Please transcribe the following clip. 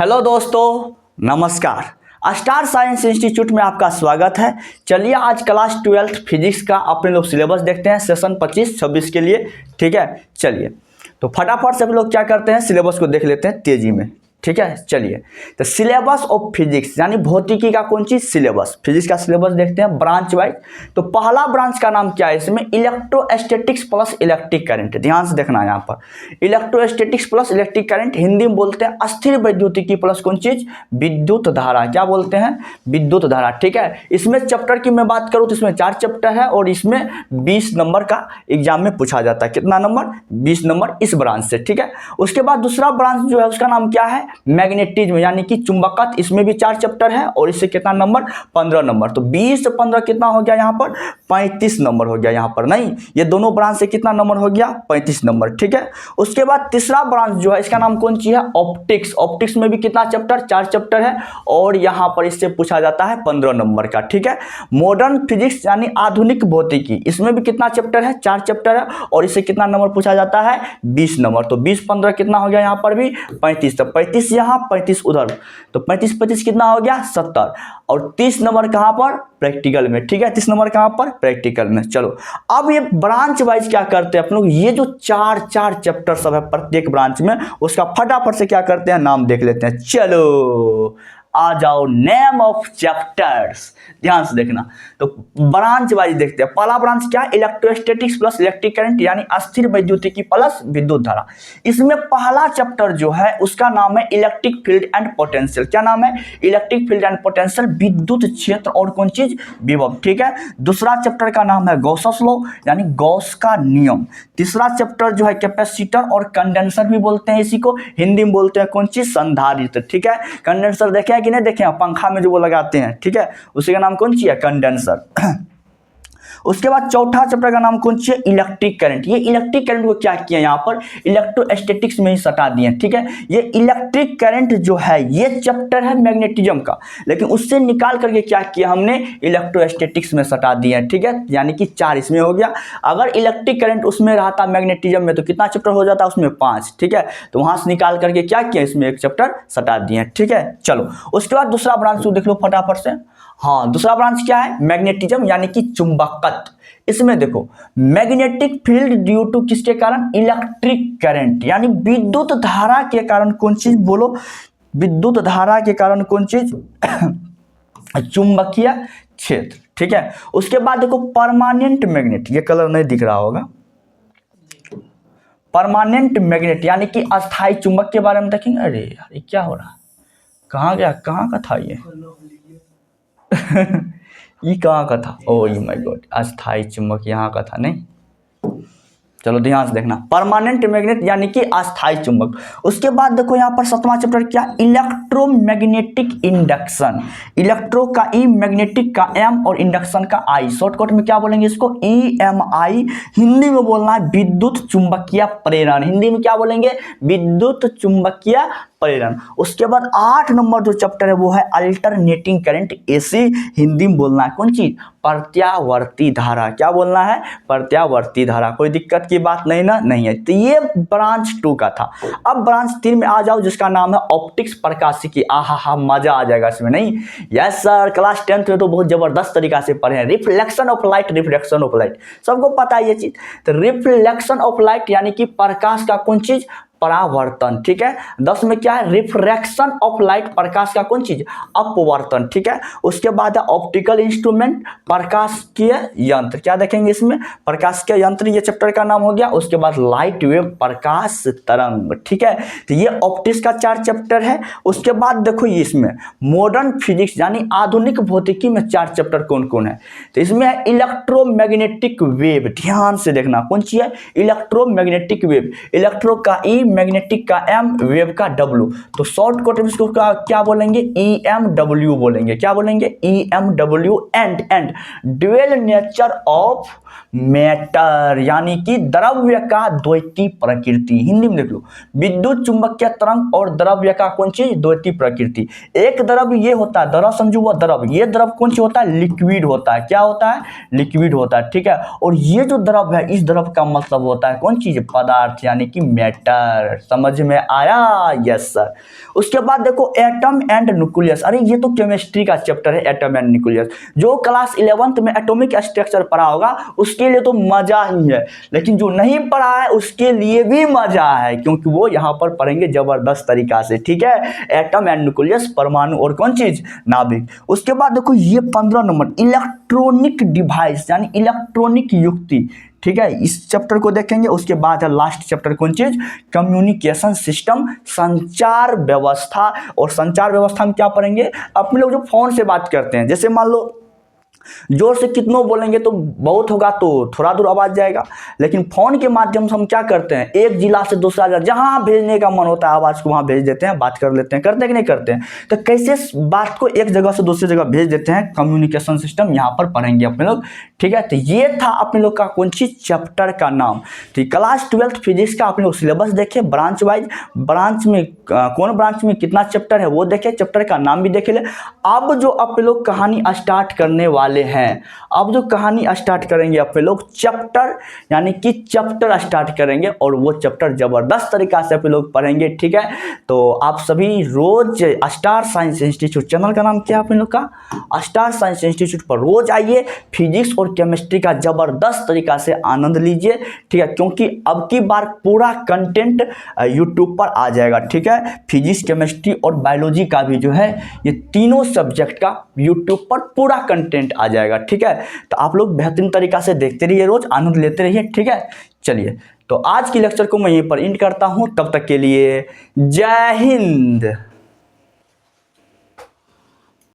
Hello दोस्तों, नमस्कार। Star signs institute में आपका स्वागत है। चलिए आज क्लास 12 फिजिक्स का अपने लोग सिलेबस देखते हैं सेशन 25-26 के लिए। ठीक है, चलिए तो फटाफट से हम लोग क्या करते हैं, सिलेबस को देख लेते हैं तेजी में। ठीक है, चलिए तो सिलेबस ऑफ फिजिक्स यानी भौतिकी का कौन चीज सिलेबस, फिजिक्स का सिलेबस देखते हैं ब्रांच वाइज। तो पहला ब्रांच का नाम क्या है, इसमें इलेक्ट्रोस्टैटिक्स प्लस इलेक्ट्रिक करंट। ध्यान से देखना है यहाँ पर electrostatics plus electric current, Hindi में बोलते हैं अस्थिर विद्युतिकी प्लस कौन चीज विद्युत धारा। क्या बोलते हैं, विद्युत धारा। ठीक है, इसमें चैप्टर की मैं बात करूँ तो इसमें 4 चैप्टर है और इसमें 20 नंबर का एग्जाम में पूछा जाता है। कितना नंबर, 20 नंबर इस ब्रांच से। ठीक है, उसके बाद दूसरा ब्रांच जो है उसका नाम क्या है, मैग्नेटिज्म यानी कि चुंबकत्व। इसमें भी 4 चैप्टर है और इससे कितना नंबर, 15 नंबर। तो 20 से 15 कितना हो गया यहाँ पर, 35 नंबर हो गया यहाँ पर। नहीं, ये दोनों ब्रांच से कितना नंबर हो गया, 35 नंबर। ठीक है, उसके बाद तीसरा ब्रांच जो है इसका नाम कौन सी है, ऑप्टिक्स। ऑप्टिक्स में भी कितना चैप्टर, 4 चैप्टर है और यहाँ पर इससे पूछा जाता है 15 नंबर का। ठीक है, मॉडर्न फिजिक्स यानी आधुनिक भौतिकी, इसमें भी कितना चैप्टर है, 4 चैप्टर है और इससे कितना नंबर पूछा जाता है, 20 नंबर। तो 20-15 कितना हो गया यहाँ पर भी 35। तो 35 यहाँ 35 उधर, तो 35-25 कितना हो गया 70 और 30 नंबर कहाँ पर, प्रैक्टिकल में। ठीक है, 30 नंबर कहाँ पर, प्रैक्टिकल में। चलो अब ये ब्रांच वाइज क्या करते हैं अपन लोग, ये जो 4 चैप्टर सब है प्रत्येक ब्रांच में, उसका फटाफट से क्या करते हैं, नाम देख लेते हैं। चलो आ जाओ, नेम ऑफ चैप्टर्स, ध्यान से देखना। तो ब्रांच वाइज देखते हैं। पहला ब्रांच क्या है, इलेक्ट्रोस्टैटिक्स प्लस इलेक्ट्रिक करंट यानी अस्थिर विद्युतिकी प्लस विद्युत धारा। इसमें पहला चैप्टर जो है उसका नाम है इलेक्ट्रिक फील्ड एंड पोटेंशियल। क्या नाम है, इलेक्ट्रिक फील्ड एंड पोटेंशियल, विद्युत क्षेत्र और कौन चीज, विभव। ठीक है, दूसरा चैप्टर का नाम है गॉसस लॉ यानी गॉस का नियम। तीसरा चैप्टर जो है कैपेसिटर और कंडेंसर भी बोलते हैं, इसी को हिंदी में बोलते हैं कौन चीज, संधारित्र। ठीक है, कंडेंसर देखे कि नहीं देखे, पंखा में जो वो लगाते हैं। ठीक है, उसी का नाम कौन सी है, कंडेंसर। उसके बाद चौथा चैप्टर का नाम कौन सी है, इलेक्ट्रिक करंट। ये इलेक्ट्रिक करंट को क्या किया यहाँ पर, इलेक्ट्रोस्टैटिक्स में ही सटा दिए। ठीक है, ये इलेक्ट्रिक करंट जो है ये चैप्टर है मैग्नेटिज्म का, लेकिन उससे निकाल करके क्या किया हमने, इलेक्ट्रोस्टैटिक्स में सटा दिए। ठीक है, यानी कि 4 इसमें हो गया। अगर इलेक्ट्रिक करंट उसमें रहता मैग्नेटिज्म में तो कितना चैप्टर हो जाता, उसमें 5। ठीक है, तो वहां से निकाल करके क्या किया, इसमें 1 चैप्टर सटा दिए। ठीक है, चलो उसके बाद दूसरा ब्रांच देख लो फटाफट से। हाँ, दूसरा ब्रांच क्या है, मैग्नेटिज्म यानी कि चुंबकत्व। इसमें देखो मैग्नेटिक फील्ड ड्यू टू किसके कारण, इलेक्ट्रिक करंट यानी विद्युत धारा के कारण। कौन चीज बोलो, विद्युत धारा के कारण कौन चीज चुंबकीय क्षेत्र। ठीक है, उसके बाद देखो परमानेंट मैग्नेट, ये कलर नहीं दिख रहा होगा, परमानेंट मैग्नेट यानी कि अस्थायी चुंबक के बारे में देखेंगे। अरे यार ये क्या हो रहा, कहाँ गया, कहाँ का था ये ये कहाँ का था, ओ माय गॉड, अस्थायी चुंबक यहाँ का था। नहीं, चलो ध्यान से देखना, परमानेंट मैग्नेट यानी कि अस्थायी चुंबक। उसके बाद देखो यहाँ पर 7वां चैप्टर क्या, इलेक्ट्रोमैग्नेटिक इंडक्शन। इलेक्ट्रो का ई, मैग्नेटिक का एम और इंडक्शन का आई। शॉर्टकट में क्या बोलेंगे इसको, EMI। हिंदी में बोलना है विद्युत चुंबकीय प्रेरण। हिंदी में क्या बोलेंगे, विद्युत चुंबकीय प्रेरण। उसके बाद 8 नंबर जो चैप्टर है वो है अल्टरनेटिंग करंट AC। हिंदी में बोलना है कौन चीज, प्रत्यावर्ती धारा। क्या बोलना है, प्रत्यावर्ती धारा। कोई दिक्कत की बात नहीं ना, नहीं है। तो ये ब्रांच 2 का था। अब ब्रांच 3 में आ जाओ जिसका नाम है ऑप्टिक्स प्रकाशिकी। आहा मजा आ जाएगा इसमें। नहीं, यस सर, क्लास 10th में तो बहुत जबरदस्त तरीका से पढ़े हैं। Reflection of light, reflection of light सबको पता है ये चीज। तो रिफ्लेक्शन ऑफ लाइट यानी कि प्रकाश का कौन चीज, परावर्तन। ठीक है, 10 में क्या है, रिफ्रैक्शन ऑफ लाइट, प्रकाश का कौन चीज, अपवर्तन। ठीक है, उसके बाद है ऑप्टिकल इंस्ट्रूमेंट, प्रकाशिकीय यंत्र। क्या देखेंगे इसमें, प्रकाशिकीय यंत्र, ये चैप्टर का नाम हो गया। उसके बाद लाइट वेव, प्रकाश तरंग। ठीक है, तो ये ऑप्टिक्स का 4 चैप्टर है। उसके बाद देखो ये इसमें मॉडर्न फिजिक्स यानी आधुनिक भौतिकी में 4 चैप्टर कौन कौन है। तो इसमें है इलेक्ट्रोमैग्नेटिक वेव। ध्यान से देखना कौन सी है, इलेक्ट्रोमैग्नेटिक वेव। इलेक्ट्रो का ई, मैग्नेटिक का एम, वेव का डब्ल्यू। तो शॉर्टकट में इसको क्या बोलेंगे, EMW बोलेंगे। क्या बोलेंगे, EMW। And dual nature of matter यानी कि द्रव्य का द्वैती प्रकृति। हिंदी में देख लो, विद्युत चुंबकीय तरंग और द्रव्य का कौन चीज, द्वैती प्रकृति। एक द्रव्य ये होता है, द्रव समझो वो द्रव, ये द्रव कौन सी होता है, लिक्विड होता है। क्या होता है, लिक्विड होता है। ठीक है, और ये जो द्रव है इस द्रव का मतलब होता है कौन चीज, पदार्थ यानी कि मैटर। सर, समझ में आया? Yes sir. उसके बाद देखो एटम एंड न्यूक्लियस, अरे ये तो केमिस्ट्री का चैप्टर है, एटम एंड न्यूक्लियस। जो क्लास 11th में एटॉमिक स्ट्रक्चर पढ़ा होगा उसके लिए तो मजा ही है, लेकिन जो नहीं पढ़ा है उसके लिए भी मजा है, क्योंकि वो यहाँ पर पढ़ेंगे जबरदस्त तरीका से, ठीक है। एटम एंड न्यूक्लियस, परमाणु और कौन चीज, नाभिक। उसके बाद देखो ये 15 नंबर इलेक्ट्रॉनिक डिवाइस यानी इलेक्ट्रॉनिक युक्ति, ठीक है, इस चैप्टर को देखेंगे। उसके बाद है लास्ट चैप्टर कौन चीज, कम्युनिकेशन सिस्टम, संचार व्यवस्था। और संचार व्यवस्था में क्या पढ़ेंगे, अपने लोग जो फोन से बात करते हैं, जैसे मान लो जोर से कितनों बोलेंगे तो बहुत होगा तो थोड़ा दूर आवाज जाएगा, लेकिन फोन के माध्यम से हम क्या करते हैं, एक जिला से दूसरा जिला जहां भेजने का मन होता है आवाज को वहां भेज देते हैं, बात कर लेते हैं, करते हैं कि नहीं करते हैं। तो कैसे बात को एक जगह से दूसरी जगह भेज देते हैं, कम्युनिकेशन सिस्टम यहाँ पर पढ़ेंगे अपने लोग, ठीक है। तो ये था अपने लोग का कौन सी चैप्टर का नाम। तो क्लास 12th फिजिक्स का अपने लोग सिलेबस देखे ब्रांच वाइज, ब्रांच में कौन ब्रांच में कितना चैप्टर है वो देखे, चैप्टर का नाम भी देखे ले। अब जो अपने लोग कहानी स्टार्ट करने वाले हैं, अब जो कहानी स्टार्ट करेंगे अपने लोग चैप्टर यानी कि चैप्टर स्टार्ट करेंगे, और वो चैप्टर जबरदस्त तरीका से अपने लोग पढ़ेंगे, ठीक है। तो आप सभी रोज स्टार साइंस इंस्टीट्यूट, चैनल का नाम क्या है अपने लोग का, स्टार साइंस इंस्टीट्यूट पर रोज आइए, फिजिक्स और केमिस्ट्री का जबरदस्त तरीका से आनंद लीजिए, ठीक है, क्योंकि अब की बार पूरा कंटेंट यूट्यूब पर आ जाएगा, ठीक है। फिजिक्स, केमिस्ट्री और बायोलॉजी का भी जो है ये तीनों सब्जेक्ट का यूट्यूब पर पूरा कंटेंट आ जाएगा, ठीक है। तो आप लोग बेहतरीन तरीका से देखते रहिए, रोज आनंद लेते रहिए, ठीक है। चलिए, तो आज की लेक्चर को मैं यहीं पर एंड करता हूं, तब तक के लिए जय हिंद।